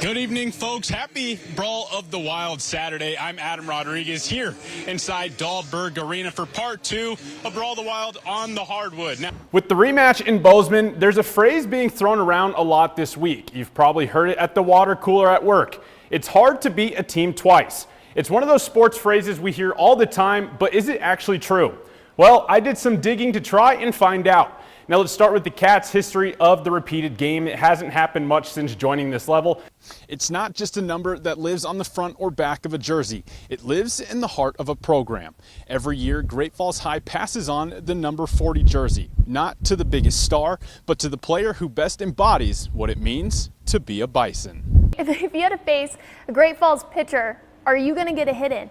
Good evening, folks. Happy Brawl of the Wild Saturday. I'm Adam Rodriguez here inside Dahlberg Arena for part 2 of Brawl of the Wild on the hardwood. Now, with the rematch in Bozeman, there's a phrase being thrown around a lot this week. You've probably heard it at the water cooler at work. It's hard to beat a team twice. It's one of those sports phrases we hear all the time, but is it actually true? Well, I did some digging to try and find out. Now let's start with the Cats' history of the repeated game. It hasn't happened much since joining this level. it's not just a number that lives on the front or back of a jersey. It lives in the heart of a program. Every year, Great Falls High passes on the number 40 jersey, not to the biggest star, but to the player who best embodies what it means to be a Bison. If you had to face a Great Falls pitcher, are you going to get a hit in?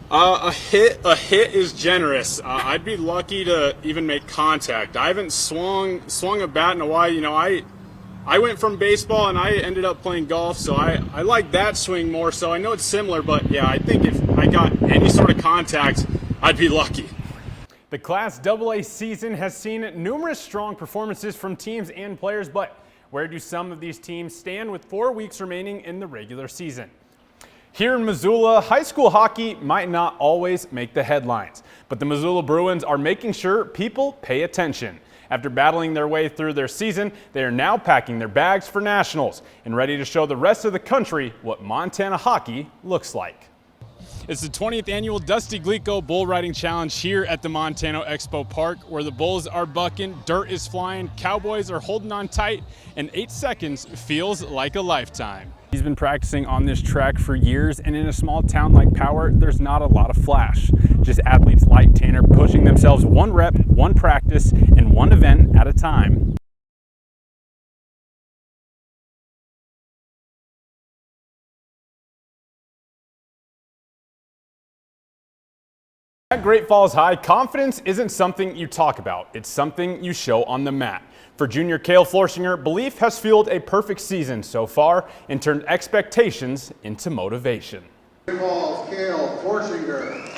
A hit is generous. I'd be lucky to even make contact. I haven't swung a bat in a while. You know, I went from baseball and I ended up playing golf, so I like that swing more. So I know it's similar, but yeah, I think if I got any sort of contact, I'd be lucky. The Class AA season has seen numerous strong performances from teams and players, but where do some of these teams stand with 4 weeks remaining in the regular season? Here in Missoula, high school hockey might not always make the headlines, but the Missoula Bruins are making sure people pay attention. After battling their way through their season, they are now packing their bags for nationals and ready to show the rest of the country what Montana hockey looks like. It's the 20th annual Dusty Glico Bull Riding Challenge here at the Montana Expo Park, where the bulls are bucking, dirt is flying, cowboys are holding on tight, and 8 seconds feels like a lifetime. He's been practicing on this track for years, and in a small town like Power, there's not a lot of flash. Just athletes like Tanner pushing themselves one rep, one practice, and one event at a time. At Great Falls High, confidence isn't something you talk about, it's something you show on the mat. For junior Cale Florshinger, belief has fueled a perfect season so far and turned expectations into motivation. Great Falls, Cale Florshinger.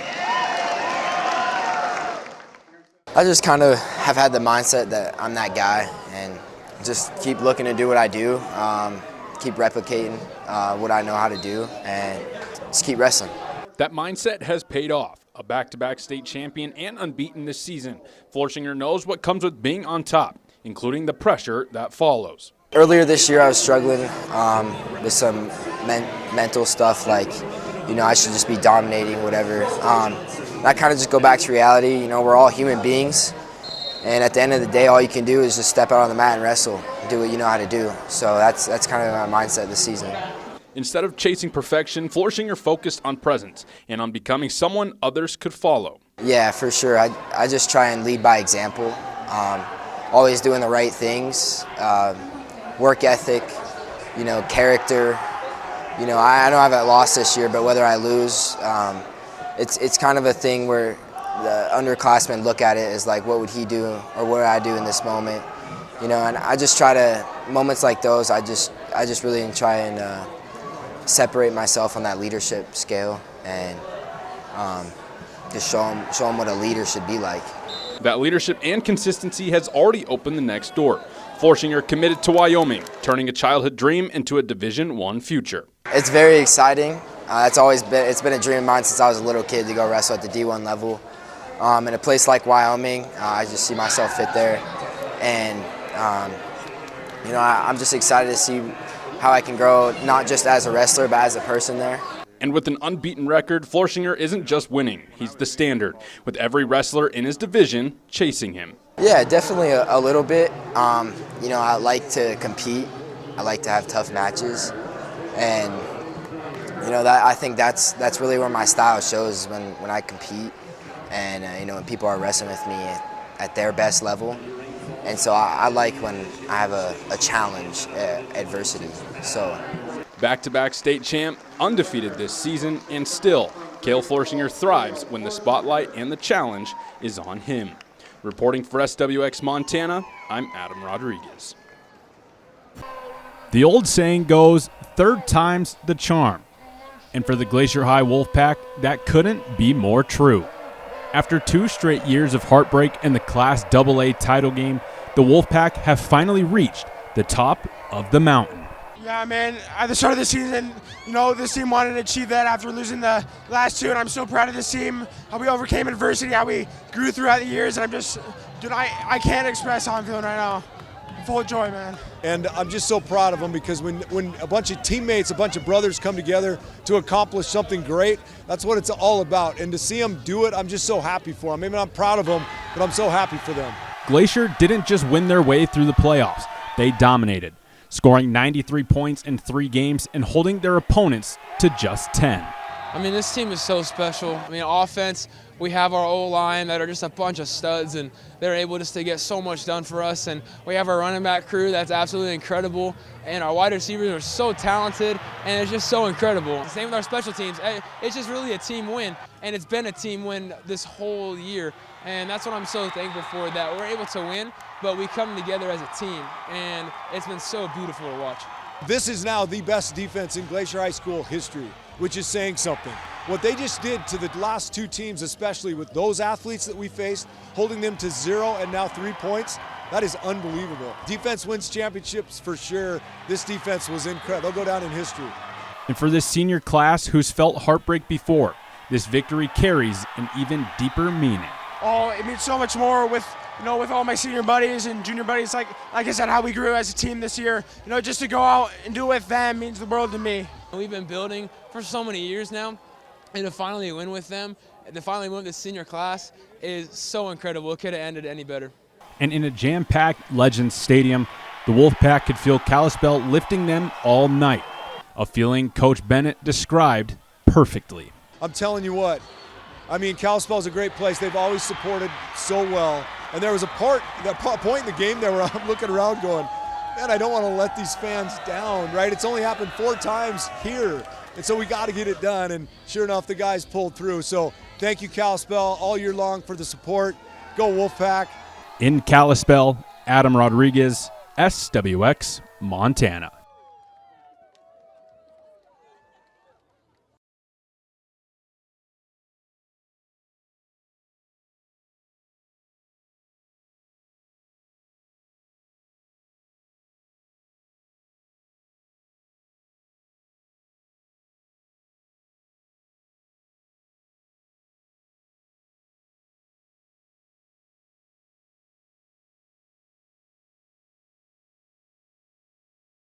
I just kind of have had the mindset that I'm that guy and just keep looking to do what I do, keep replicating what I know how to do, and just keep wrestling. That mindset has paid off. A back-to-back state champion and unbeaten this season, Florshinger knows what comes with being on top, including the pressure that follows. Earlier this year I was struggling with some mental stuff, like, you know, I should just be dominating, whatever. I kind of just go back to reality. You know, we're all human beings, and at the end of the day, all you can do is just step out on the mat and wrestle, do what you know how to do. So that's kind of my mindset this season. Instead of chasing perfection, Florshinger focused on presence and on becoming someone others could follow. Yeah, for sure. I just try and lead by example, always doing the right things, work ethic, you know, character. You know, I know I haven't lost this year, but whether I lose, it's kind of a thing where the underclassmen look at it as like, what would he do or what would I do in this moment? You know, and I just try to, moments like those, I just really try and separate myself on that leadership scale and just show them what a leader should be like. That leadership and consistency has already opened the next door. Florshinger committed to Wyoming, turning a childhood dream into a Division I future. It's very exciting. It's been a dream of mine since I was a little kid to go wrestle at the D1 level. In a place like Wyoming, I just see myself fit there, and you know, I'm just excited to see how I can grow, not just as a wrestler, but as a person there. And with an unbeaten record, Florshinger isn't just winning, he's the standard, with every wrestler in his division chasing him. Yeah, definitely a little bit. You know, I like to compete. I like to have tough matches. And, you know, I think that's really where my style shows, when I compete and, you know, when people are wrestling with me at their best level. And so I like when I have a challenge, adversity. So, back-to-back state champ, undefeated this season, and still, Cale Florshinger thrives when the spotlight and the challenge is on him. Reporting for SWX Montana, I'm Adam Rodriguez. The old saying goes, third time's the charm. And for the Glacier High Wolfpack, that couldn't be more true. After 2 straight years of heartbreak in the Class AA title game, the Wolfpack have finally reached the top of the mountain. Yeah, man, at the start of the season, this team wanted to achieve that after losing the last two, and I'm so proud of this team, how we overcame adversity, how we grew throughout the years, and I'm just, dude, I can't express how I'm feeling right now. I'm full of joy, man. And I'm just so proud of them because when a bunch of teammates, a bunch of brothers come together to accomplish something great, that's what it's all about. And to see them do it, I'm just so happy for them. Maybe I'm proud of them, but I'm so happy for them. Glacier didn't just win their way through the playoffs, they dominated, scoring 93 points in 3 games and holding their opponents to just 10. I mean, this team is so special. I mean, offense, we have our O-line that are just a bunch of studs, and they're able just to get so much done for us. And we have our running back crew that's absolutely incredible. And our wide receivers are so talented, and it's just so incredible. Same with our special teams. It's just really a team win, and it's been a team win this whole year. And that's what I'm so thankful for, that we're able to win, but we come together as a team, and it's been so beautiful to watch. This is now the best defense in Glacier High School history, which is saying something. What they just did to the last 2 teams, especially with those athletes that we faced, holding them to 0 and now 3 points, that is unbelievable. Defense wins championships for sure. This defense was incredible. They'll go down in history. And for this senior class who's felt heartbreak before, this victory carries an even deeper meaning. Oh, it means so much more with all my senior buddies and junior buddies, like I said, how we grew as a team this year. Just to go out and do it with them means the world to me. We've been building for so many years now, and to finally win with them, to finally win with the senior class is so incredible. It could have ended any better. And in a jam-packed Legends Stadium, the Wolfpack could feel Kalispell lifting them all night, a feeling Coach Bennett described perfectly. I'm telling you what, I mean, Kalispell's a great place. They've always supported so well. And there was a point in the game there where I'm looking around going, man, I don't want to let these fans down, right? It's only happened 4 times here. And so we got to get it done. And sure enough, the guys pulled through. So thank you, Kalispell, all year long for the support. Go Wolfpack. In Kalispell, Adam Rodriguez, SWX, Montana.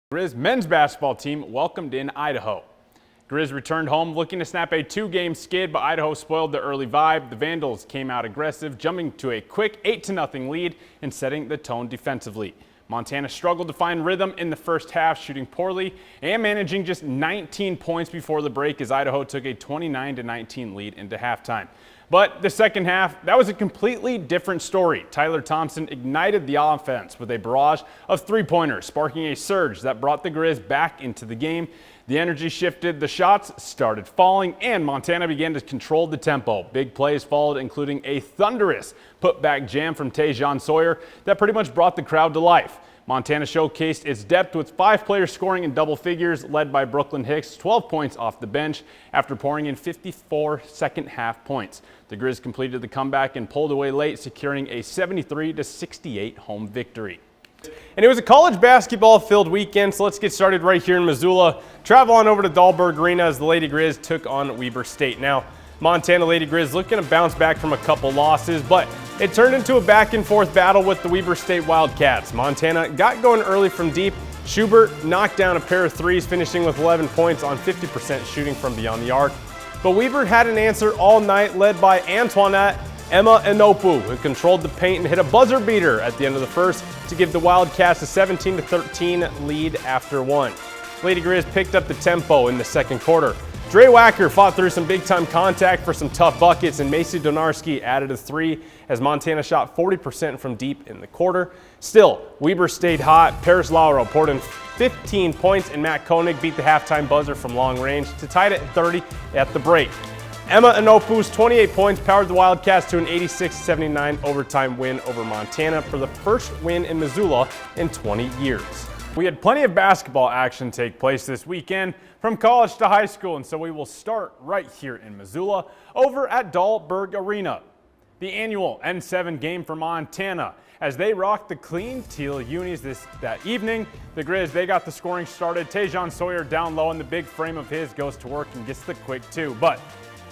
Grizz men's basketball team welcomed in Idaho. Grizz returned home looking to snap a 2-game skid, but Idaho spoiled the early vibe. The Vandals came out aggressive, jumping to a quick 8-0 lead and setting the tone defensively. Montana struggled to find rhythm in the first half, shooting poorly and managing just 19 points before the break as Idaho took a 29-19 lead into halftime. But the second half, that was a completely different story. Tyler Thompson ignited the offense with a barrage of 3-pointers, sparking a surge that brought the Grizz back into the game. The energy shifted, the shots started falling, and Montana began to control the tempo. Big plays followed, including a thunderous putback jam from Tajon Sawyer that pretty much brought the crowd to life. Montana showcased its depth with 5 players scoring in double figures, led by Brooklyn Hicks, 12 points off the bench after pouring in 54 second-half points. The Grizz completed the comeback and pulled away late, securing a 73-68 home victory. And it was a college basketball-filled weekend, so let's get started right here in Missoula. Travel on over to Dahlberg Arena as the Lady Grizz took on Weber State. Now, Montana Lady Grizz looking to bounce back from a couple losses, but it turned into a back-and-forth battle with the Weber State Wildcats. Montana got going early from deep. Schubert knocked down a pair of threes, finishing with 11 points on 50% shooting from beyond the arc. But Weber had an answer all night, led by Antoinette Emma Inopu, who controlled the paint and hit a buzzer beater at the end of the first to give the Wildcats a 17-13 lead after 1. Lady Grizz picked up the tempo in the second quarter. Dre Wacker fought through some big-time contact for some tough buckets, and Macy Donarski added a 3 as Montana shot 40% from deep in the quarter. Still, Weber stayed hot. Paris Lauro poured in 15 points, and Matt Koenig beat the halftime buzzer from long range to tie it at 30 at the break. Emma Inopu's 28 points powered the Wildcats to an 86-79 overtime win over Montana for the first win in Missoula in 20 years. We had plenty of basketball action take place this weekend from college to high school, and so we will start right here in Missoula over at Dahlberg Arena. the annual N7 game for Montana. As they rocked the clean teal unis that evening, the Grizz, they got the scoring started. Tejan Sawyer down low, and the big frame of his goes to work and gets the quick 2. But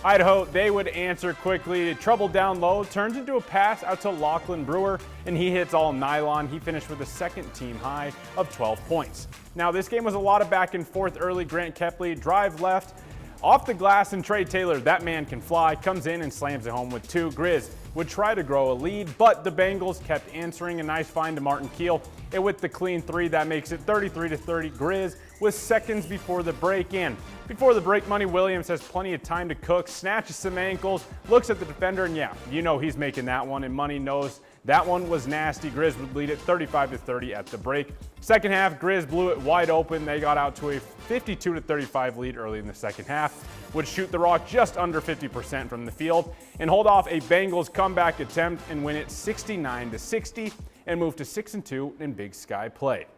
Idaho, they would answer quickly. Trouble down low turns into a pass out to Lachlan Brewer, and he hits all nylon. He finished with a second team high of 12 points. Now, this game was a lot of back and forth early. Grant Kepley, drive left, off the glass, and Trey Taylor, that man can fly, comes in and slams it home with 2. Grizz would try to grow a lead, but the Bengals kept answering. A nice find to Martin Keel. And with the clean 3, that makes it 33-30 Grizz with seconds before the break in. Before the break, Money Williams has plenty of time to cook, snatches some ankles, looks at the defender, and yeah, you know he's making that one, and Money knows that one was nasty. Grizz would lead it 35-30 at the break. Second half, Grizz blew it wide open. They got out to a 52-35 lead early in the second half, would shoot the rock just under 50% from the field, and hold off a Bengals comeback attempt and win it 69-60 and move to 6-2 in Big Sky play.